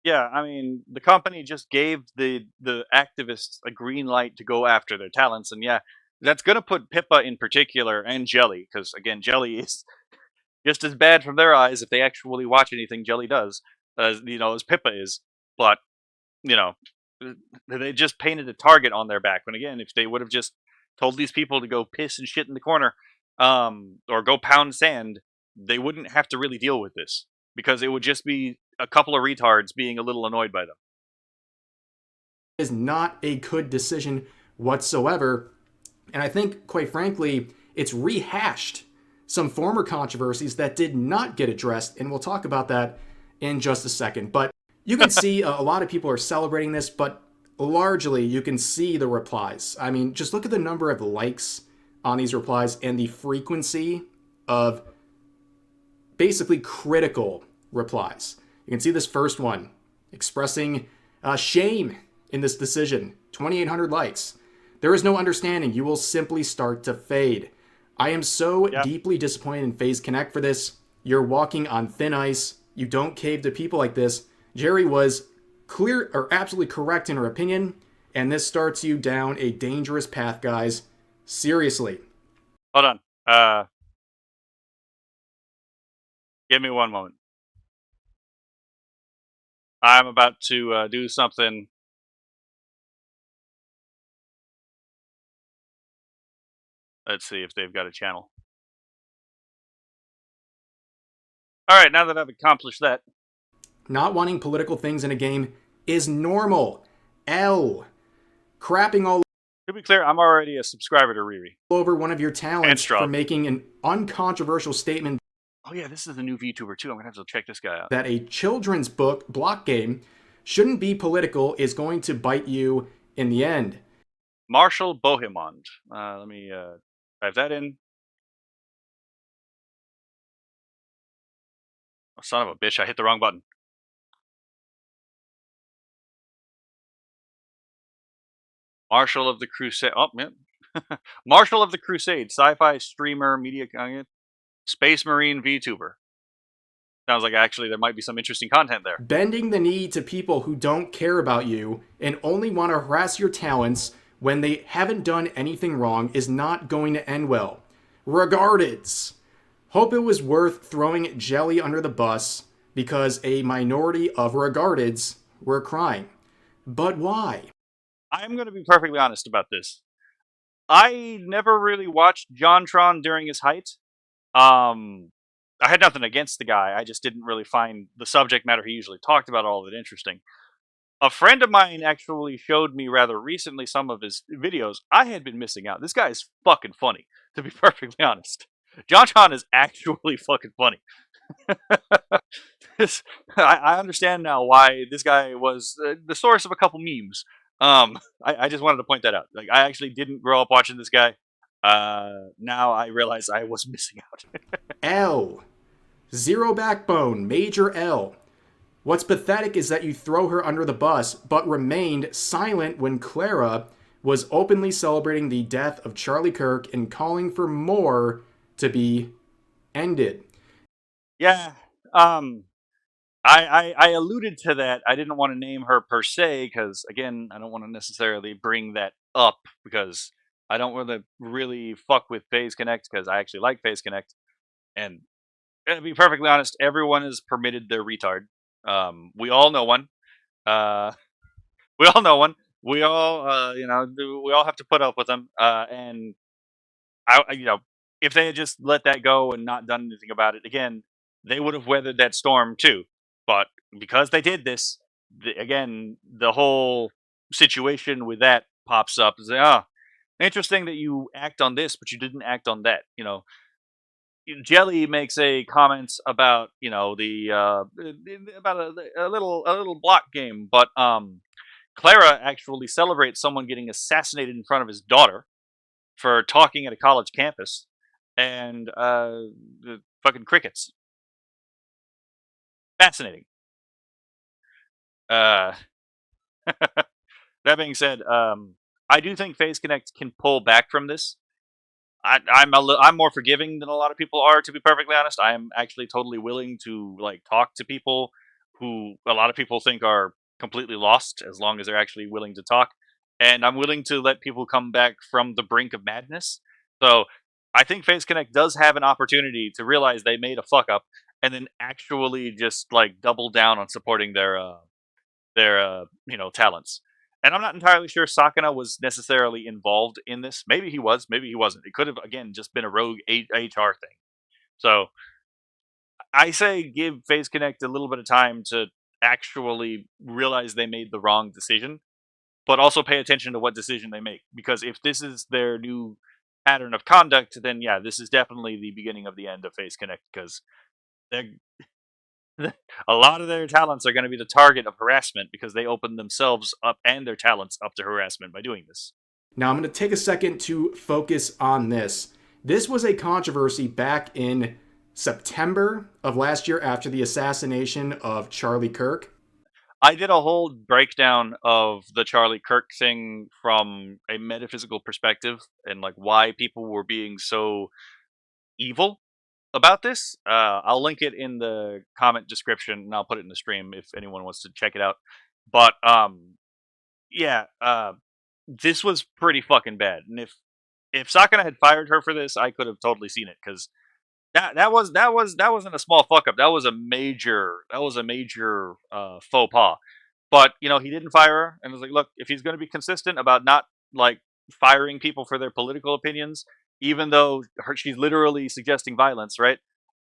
Yeah, I mean, the company just gave the activists a green light to go after their talents, and yeah, that's gonna put Pippa in particular and Jelly, because again, Jelly is just as bad from their eyes if they actually watch anything Jelly does, as Pippa is. But you know, they just painted a target on their back. When again, if they would have just told these people to go piss and shit in the corner, or go pound sand, they wouldn't have to really deal with this because it would just be a couple of retards being a little annoyed by them. Is not a good decision whatsoever. And I think, quite frankly, it's rehashed some former controversies that did not get addressed. And we'll talk about that in just a second. But you can see a lot of people are celebrating this, but largely you can see the replies. I mean, just look at the number of likes on these replies and the frequency of basically critical replies. You can see this first one expressing shame in this decision. 2,800 likes. There is no understanding. You will simply start to fade. I am so Yeah, deeply disappointed in FaZe Connect for this. You're walking on thin ice. You don't cave to people like this. Jerry was clear or absolutely correct in her opinion, and this starts you down a dangerous path, guys. Seriously. hold on. Give me one moment. I'm about to do something Let's see if they've got a channel. All right, now that I've accomplished that, Not wanting political things in a game is normal. L. Crapping all to be clear, I'm already a subscriber to Riri over one of your and talents for Straw. making an uncontroversial statement Oh yeah, this is the new VTuber too. I'm gonna have to check this guy out. that a children's book block game shouldn't be political is going to bite you in the end. Marshall Bohemond. Let me type that in. Oh, son of a bitch! I hit the wrong button. Marshall of the Crusade. Oh man. Marshall of the Crusade. Sci-fi streamer, media space marine VTuber. Sounds like actually there might be some interesting content there. Bending the knee to people who don't care about you and only want to harass your talents when they haven't done anything wrong is not going to end well. Regardeds. Hope it was worth throwing Jelly under the bus because a minority of regardeds were crying. But why? I'm going to be perfectly honest about this. I never really watched JonTron during his height. I had nothing against the guy. I just didn't really find the subject matter he usually talked about all that interesting. A friend of mine actually showed me rather recently some of his videos. I had been missing out. This guy is fucking funny, to be perfectly honest. JonTron is actually fucking funny. I understand now why this guy was the source of a couple memes. I just wanted to point that out. Like, I actually didn't grow up watching this guy. Now I realize I was missing out. L. Zero backbone, major L. What's pathetic is that you throw her under the bus, but remained silent when Clara was openly celebrating the death of Charlie Kirk and calling for more to be ended. Yeah. I alluded to that. I didn't want to name her per se because, again, I don't want to necessarily bring that up because I don't want to really fuck with Phase Connect because I actually like Phase Connect. And to be perfectly honest, everyone is permitted their retard. We all know one. Uh, we all know one. We all, we all have to put up with them. And if they had just let that go and not done anything about it, again, they would have weathered that storm too. But because they did this, again, the whole situation with that pops up. It's like, oh, interesting that you act on this, but you didn't act on that. Jelly makes a comment about the about a little block game, but Clara actually celebrates someone getting assassinated in front of his daughter for talking at a college campus, and the fucking crickets. Fascinating. Uh, that being said, I do think Phase Connect can pull back from this. I'm more forgiving than a lot of people are, to be perfectly honest. I am actually totally willing to talk to people who a lot of people think are completely lost, as long as they're actually willing to talk. And I'm willing to let people come back from the brink of madness. So I think Phase Connect does have an opportunity to realize they made a fuck up, and then actually just double down on supporting their talents. And I'm not entirely sure Sakana was necessarily involved in this. Maybe he was, maybe he wasn't. It could have, again, just been a rogue HR thing. So I say give Phase Connect a little bit of time to actually realize they made the wrong decision, but also pay attention to what decision they make. Because if this is their new pattern of conduct, then yeah, this is definitely the beginning of the end of Phase Connect, because they're a lot of their talents are going to be the target of harassment because they open themselves up and their talents up to harassment by doing this. Now, I'm going to take a second to focus on this. This was a controversy back in September of last year after the assassination of Charlie Kirk. I did a whole breakdown of the Charlie Kirk thing from a metaphysical perspective and why people were being so evil about this. I'll link it in the comment description and I'll put it in the stream if anyone wants to check it out. But yeah, this was pretty fucking bad. And if Sakana had fired her for this, I could have totally seen it, because that wasn't a small fuck up. That was a major faux pas. But he didn't fire her, and was like, look, if he's going to be consistent about not firing people for their political opinions, even though she's literally suggesting violence, right?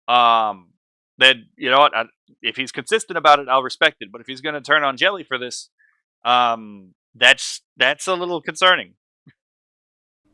Um, then you know what? If he's consistent about it, I'll respect it. But if he's going to turn on Jelly for this, that's a little concerning.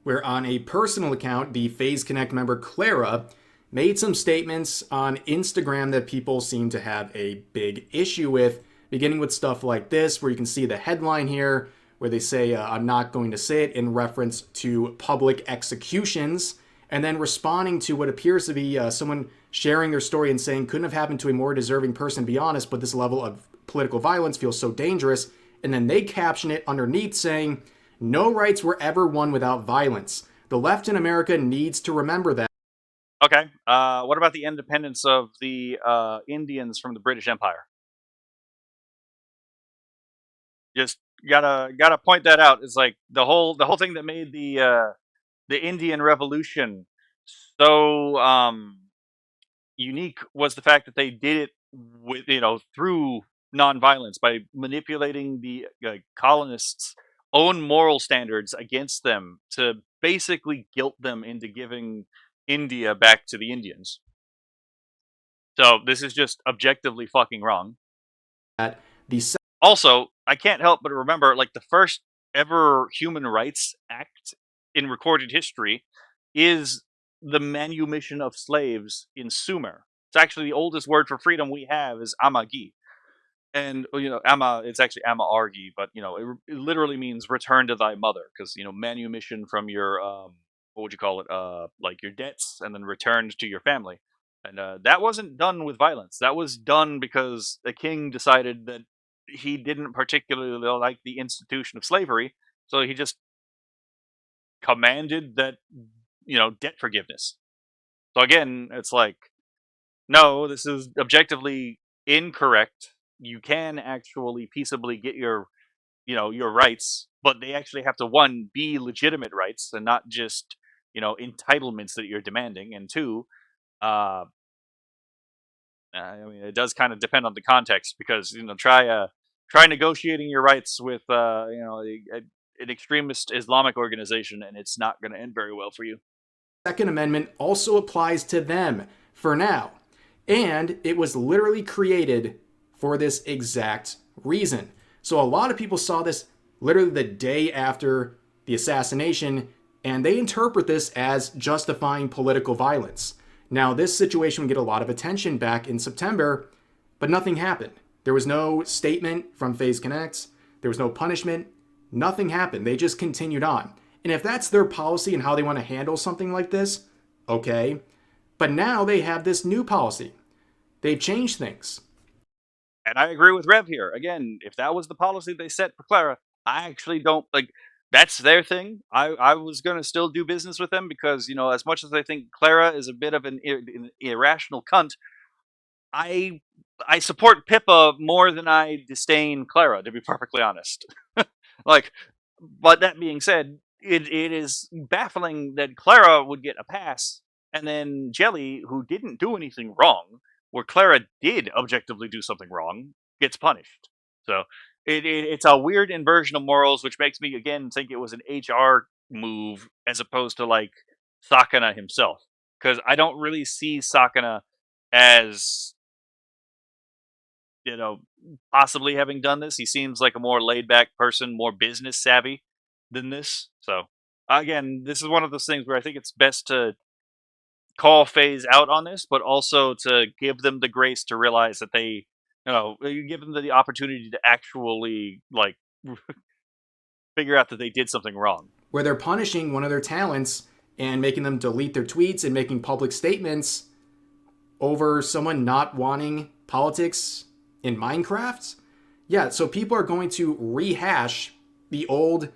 Where on a personal account, the Phase Connect member Clara made some statements on Instagram that people seem to have a big issue with, beginning with stuff like this, where you can see the headline here, where they say, I'm not going to say it, in reference to public executions, and then responding to what appears to be someone sharing their story and saying, couldn't have happened to a more deserving person, be honest, but this level of political violence feels so dangerous. And then they caption it underneath saying, no rights were ever won without violence. The left in America needs to remember that. Okay. What about the independence of the Indians from the British Empire? Just gotta point that out. It's like the whole thing that made the Indian Revolution so unique was the fact that they did it with through nonviolence by manipulating the colonists' own moral standards against them to basically guilt them into giving India back to the Indians. So this is just objectively fucking wrong. The Also, I can't help but remember, like, the first ever human rights act in recorded history is the manumission of slaves in Sumer. It's actually the oldest word for freedom we have is amagi. And ama, it's actually ama argi, but it literally means return to thy mother, because manumission from your what would you call it, like your debts, and then returned to your family. And that wasn't done with violence. That was done because a king decided that he didn't particularly like the institution of slavery, so he just commanded that debt forgiveness. So again, it's like, no, this is objectively incorrect. You can actually peaceably get your rights, but they actually have to, one, be legitimate rights and not just entitlements that you're demanding, and two, uh, I mean, it does kind of depend on the context, because try negotiating your rights with an extremist Islamic organization, and it's not going to end very well for you. Second Amendment also applies to them for now. And it was literally created for this exact reason. So a lot of people saw this literally the day after the assassination, and they interpret this as justifying political violence. Now, this situation would get a lot of attention back in September, but nothing happened. There was no statement from Phase Connect. There was no punishment. Nothing happened. They just continued on. And if that's their policy and how they want to handle something like this, okay. But now they have this new policy. They've changed things. And I agree with Rev here. Again, if that was the policy they set for Clara, I actually don't like. That's their thing. I was gonna still do business with them because as much as I think Clara is a bit of an irrational cunt, I I support Pippa more than I disdain Clara, to be perfectly honest. Like, but that being said, it is baffling that Clara would get a pass, and then Jelly, who didn't do anything wrong, where Clara did objectively do something wrong, gets punished. So it's a weird inversion of morals, which makes me again think it was an HR move as opposed to like Sakana himself, because I don't really see Sakana as you know, possibly having done this. He seems like a more laid back person, more business savvy than this. So again, this is one of those things where I think it's best to call Phase out on this, but also to give them the grace to realize that you give them the opportunity to actually like figure out that they did something wrong. Where they're punishing one of their talents and making them delete their tweets and making public statements over someone not wanting politics in Minecraft. Yeah, so people are going to rehash the old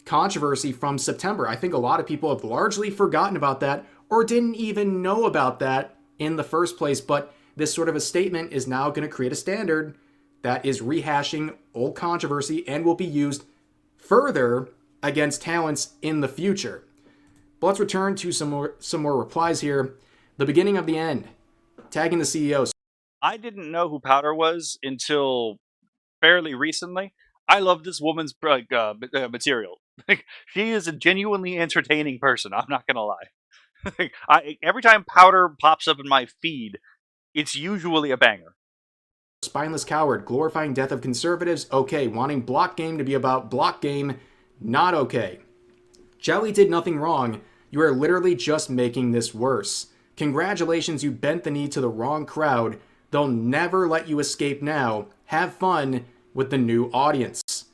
controversy from September. I think a lot of people have largely forgotten about that or didn't even know about that in the first place. But this sort of a statement is now going to create a standard that is rehashing old controversy and will be used further against talents in the future. But let's return to some more replies here. The beginning of the end, tagging the CEO. I didn't know who Powder was until fairly recently. I love this woman's material. Like, she is a genuinely entertaining person. I'm not gonna lie. Every time Powder pops up in my feed, it's usually a banger. Spineless coward, glorifying death of conservatives, okay. Wanting block game to be about block game, not okay. Jelly did nothing wrong. You are literally just making this worse. Congratulations, you bent the knee to the wrong crowd. They'll never let you escape now. Have fun with the new audience.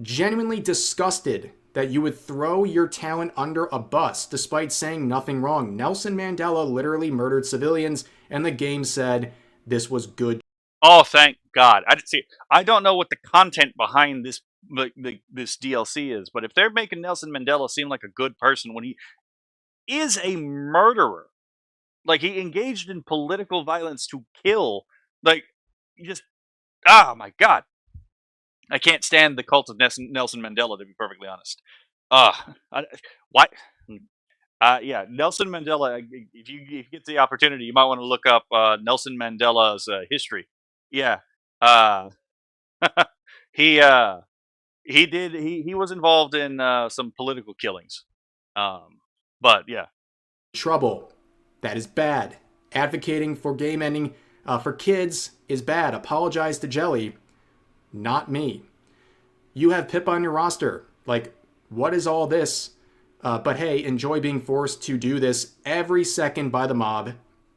Genuinely disgusted that you would throw your talent under a bus despite saying nothing wrong. Nelson Mandela literally murdered civilians, and the game said this was good. Oh, thank God! I didn't see. I don't know what the content behind this DLC is, but if they're making Nelson Mandela seem like a good person when he is a murderer, like he engaged in political violence to kill, like you just my God, I can't stand the cult of Nelson Mandela, to be perfectly honest. Why? Yeah, Nelson Mandela. If you get the opportunity, you might want to look up Nelson Mandela's history. Yeah, uh, he uh, he was involved in some political killings. Um, but yeah, Trouble. That is bad. Advocating for game ending for kids is bad. Apologize to Jelly, not me. You have Pippa on your roster. Like, what is all this? But hey, enjoy being forced to do this every second by the mob,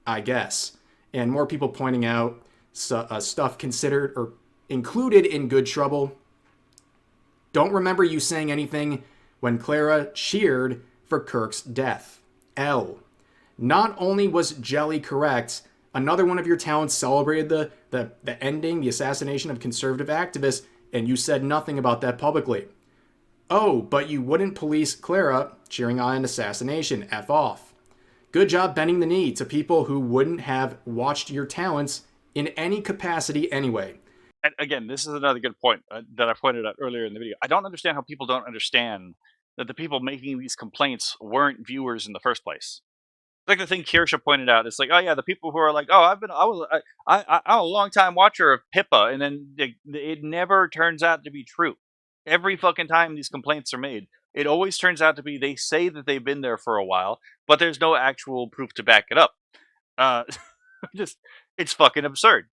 I guess. And more people pointing out stuff considered or included in Good Trouble. Don't remember you saying anything when Clara cheered for Kirk's death. L. Not only was Jelly correct, another one of your talents celebrated the ending, the assassination of conservative activists, and you said nothing about that publicly. Oh, but you wouldn't police Clara cheering on an assassination. F off. Good job bending the knee to people who wouldn't have watched your talents in any capacity anyway. and again, this is another good point that I pointed out earlier in the video. I don't understand how people don't understand that the people making these complaints weren't viewers in the first place. Like the thing Kirsha pointed out, it's like, oh yeah, the people who are like, oh, I'm a long time watcher of Pippa, and then it never turns out to be true. Every fucking time these complaints are made, it always turns out to be they say that they've been there for a while, but there's no actual proof to back it up. Uh, just it's fucking absurd.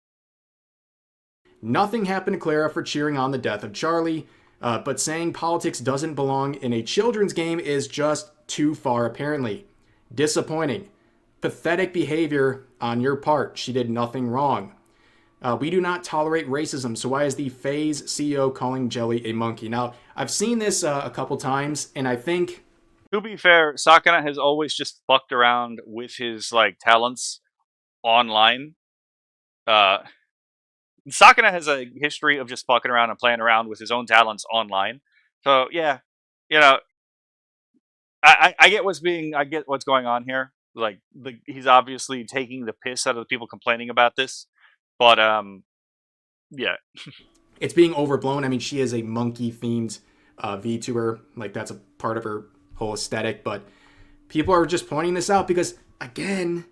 Nothing happened to Clara for cheering on the death of Charlie, but saying politics doesn't belong in a children's game is just too far, apparently. Disappointing. Pathetic behavior on your part. She did nothing wrong. We do not tolerate racism, so why is the FaZe CEO calling Jelly a monkey? Now, I've seen this a couple times, and I think... To be fair, Sakana has always just fucked around with his like talents online. Uh, Sakana has a history of just fucking around and playing around with his own talents online. So yeah, you know, I get I get what's going on here. Like he's obviously taking the piss out of the people complaining about this, but yeah, It's being overblown. I mean, she is a monkey themed VTuber. Like, that's a part of her whole aesthetic. But people are just pointing this out because, again,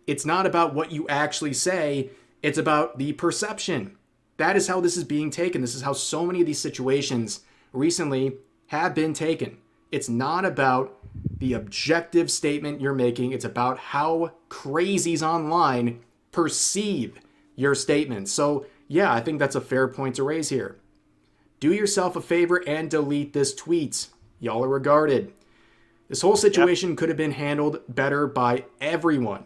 it's not about what you actually say, it's about the perception. That is how this is being taken. This is how so many of these situations recently have been taken. It's not about the objective statement you're making, it's about how crazies online perceive your statement. So, yeah, I think that's a fair point to raise here. Do yourself a favor and delete this tweet. Y'all are regarded. This whole situation could have been handled better by everyone.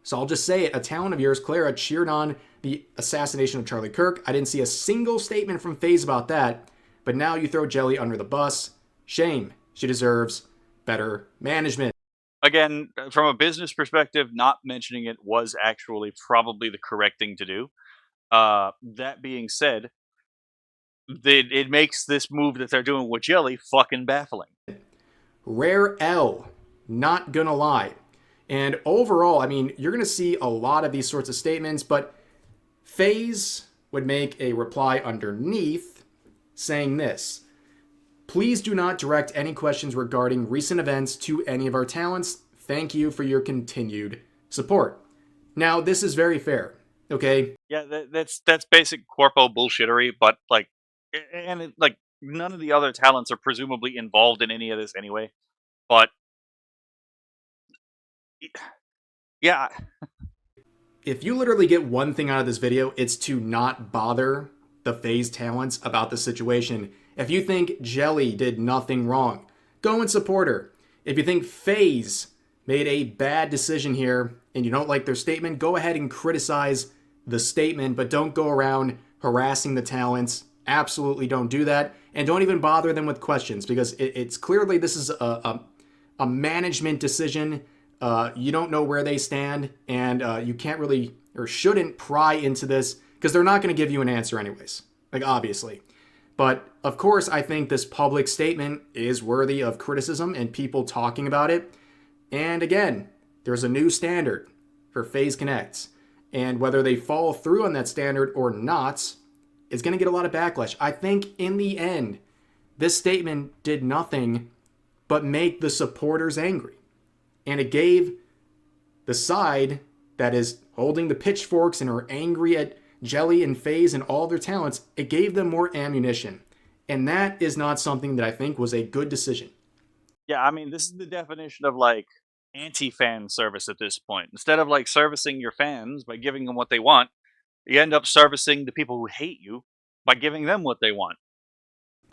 So I'll just say it. A talent of yours, Clara, cheered on the assassination of Charlie Kirk. I didn't see a single statement from FaZe about that. But now you throw Jelly under the bus. Shame. She deserves better management. again, from a business perspective, not mentioning it was actually probably the correct thing to do. That being said, it makes this move that they're doing with Jelly fucking baffling. Rare L. Not gonna lie. And overall, I mean, you're gonna see a lot of these sorts of statements, but FaZe would make a reply underneath saying this. Please do not direct any questions regarding recent events to any of our talents. Thank you for your continued support. Now, this is very fair, okay? Yeah, that's basic corpo bullshittery, but like, and it, like none of the other talents are presumably involved in any of this anyway. But yeah, If you literally get one thing out of this video, it's to not bother the FaZe talents about the situation. If you think Jelly did nothing wrong, go and support her. If you think FaZe made a bad decision here and you don't like their statement, go ahead and criticize the statement, but don't go around harassing the talents. Absolutely don't do that. And don't even bother them with questions, because it's clearly this is a management decision. You don't know where they stand, and you can't really or shouldn't pry into this because they're not going to give you an answer anyways. Like, obviously. But of course, I think this public statement is worthy of criticism and people talking about it. And again, there's a new standard for FaZe Connects. And whether they follow through on that standard or not is going to get a lot of backlash. I think in the end, this statement did nothing but make the supporters angry. And it gave the side that is holding the pitchforks and are angry at Jelly and FaZe and all their talents, it gave them more ammunition. And that is not something that I think was a good decision. yeah. I mean, this is the definition of like anti-fan service at this point. Instead of like servicing your fans by giving them what they want, you end up servicing the people who hate you by giving them what they want.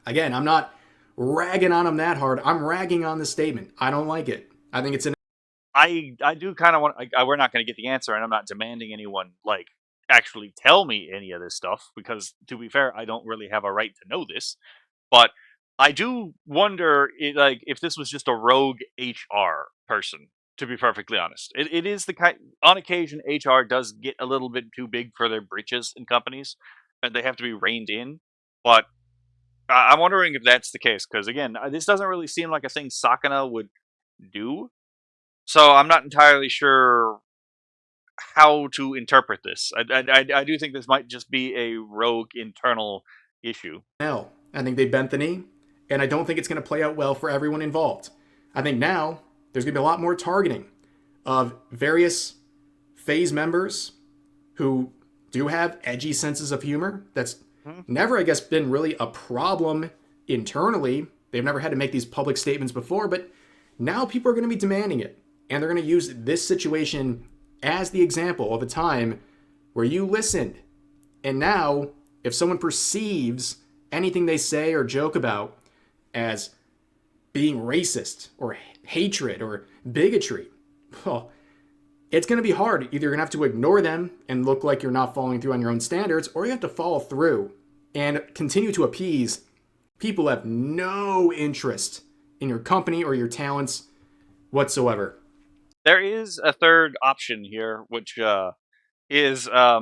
Again, I'm not ragging on them that hard. I'm ragging on the statement. I don't like it. I think it's an I do kind of want. We're not going to get the answer, and I'm not demanding anyone like actually tell me any of this stuff because, to be fair, I don't really have a right to know this. But I do wonder, like, if this was just a rogue HR person. To be perfectly honest, it is the kind. On occasion, HR does get a little bit too big for their britches in companies, and they have to be reined in. But I'm wondering if that's the case because, again, this doesn't really seem like a thing Sakana would do. So I'm not entirely sure how to interpret this. I do think this might just be a rogue internal issue. L. I think they bent the knee, and I don't think it's going to play out well for everyone involved. I think now there's going to be a lot more targeting of various FaZe members who do have edgy senses of humor. That's never, I guess, been really a problem internally. They've never had to make these public statements before, but now people are going to be demanding it. And they're going to use this situation as the example of a time where you listened. And now, if someone perceives anything they say or joke about as being racist or hatred or bigotry, well, it's going to be hard. Either you're going to have to ignore them and look like you're not following through on your own standards, or you have to follow through and continue to appease people who have no interest in your company or your talents whatsoever. There is a third option here, which is I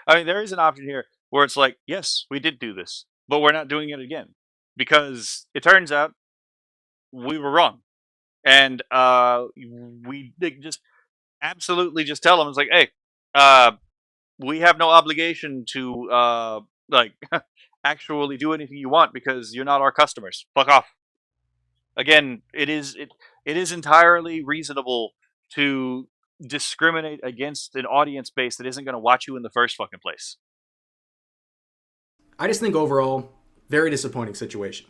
mean, there is an option here where it's like, yes, we did do this, but we're not doing it again because it turns out we were wrong, and we just absolutely just tell them it's like, hey, we have no obligation to like actually do anything you want because you're not our customers. Fuck off. Again, it is entirely reasonable to discriminate against an audience base that isn't going to watch you in the first fucking place. I just think overall, very disappointing situation.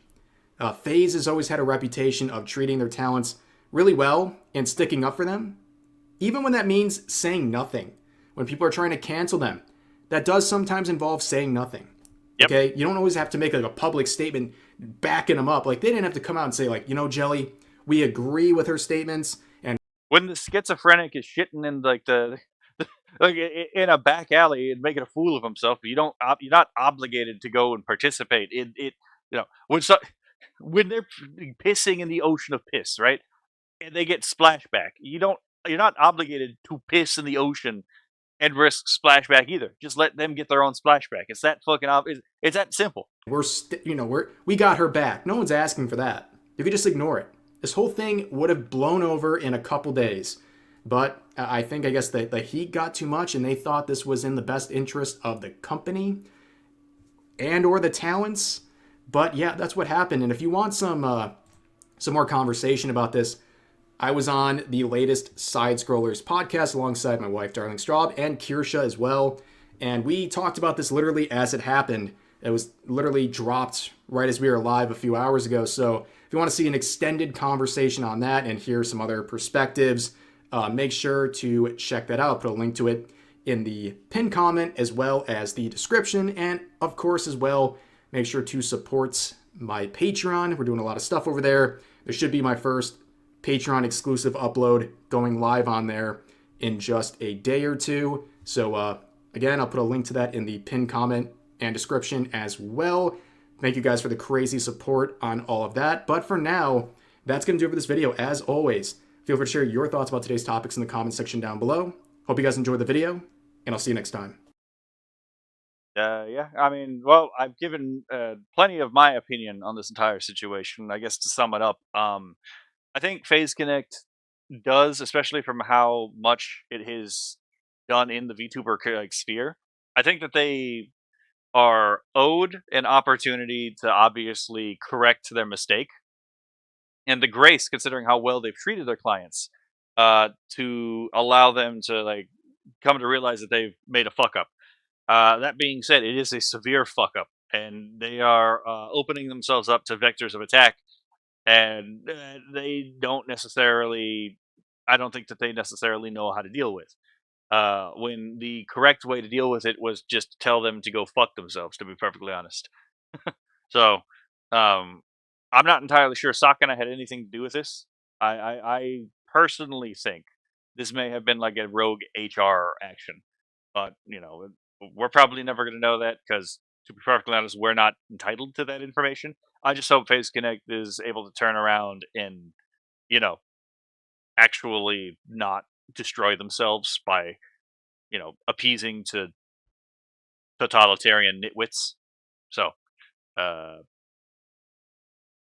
FaZe has always had a reputation of treating their talents really well and sticking up for them, even when that means saying nothing. When people are trying to cancel them, that does sometimes involve saying nothing. Yep. Okay, you don't always have to make like a public statement backing them up. Like, they didn't have to come out and say, like, Jelly, we agree with her statements. And when the schizophrenic is shitting in like the like in a back alley and making a fool of himself, you're not obligated to go and participate in it. When they're pissing in the ocean of piss, right? And they get splashback. You're not obligated to piss in the ocean and risk splashback either. Just let them get their own splashback. It's that fucking it's that simple. we got her back. No one's asking for that. You could just ignore it. This whole thing would have blown over in a couple days. But I guess the heat got too much, and they thought this was in the best interest of the company and or the talents. But yeah, that's what happened. And if you want some more conversation about this, I was on the latest Side Scrollers podcast alongside my wife, Darling Straub, and Kirsha as well. And we talked about this literally as it happened. It was literally dropped right as we were live a few hours ago. So if you want to see an extended conversation on that and hear some other perspectives, make sure to check that out. I'll put a link to it in the pinned comment as well as the description. And of course, as well, make sure to support my Patreon. We're doing a lot of stuff over there. There should be my first Patreon exclusive upload going live on there in just a day or two. So again, I'll put a link to that in the pinned comment and description as well. Thank you guys for the crazy support on all of that. But for now, that's going to do it for this video. As always, feel free to share your thoughts about today's topics in the comment section down below. Hope you guys enjoyed the video, and I'll see you next time. Yeah, I mean, well, I've given plenty of my opinion on this entire situation. I guess to sum it up, I think Phase Connect does, especially from how much it has done in the VTuber like, sphere. I think that they are owed an opportunity to obviously correct their mistake and the grace, considering how well they've treated their clients, to allow them to like come to realize that they've made a fuck up. That being said, it is a severe fuck up, and they are opening themselves up to vectors of attack, and they don't necessarily. I don't think that they necessarily know how to deal with. When the correct way to deal with it was just tell them to go fuck themselves. To be perfectly honest, so um, I'm not entirely sure Sakana had anything to do with this. I personally think this may have been like a rogue HR action, but we're probably never going to know that because, to be perfectly honest, we're not entitled to that information. I just hope Phase Connect is able to turn around and you know actually not destroy themselves by appeasing to totalitarian nitwits. So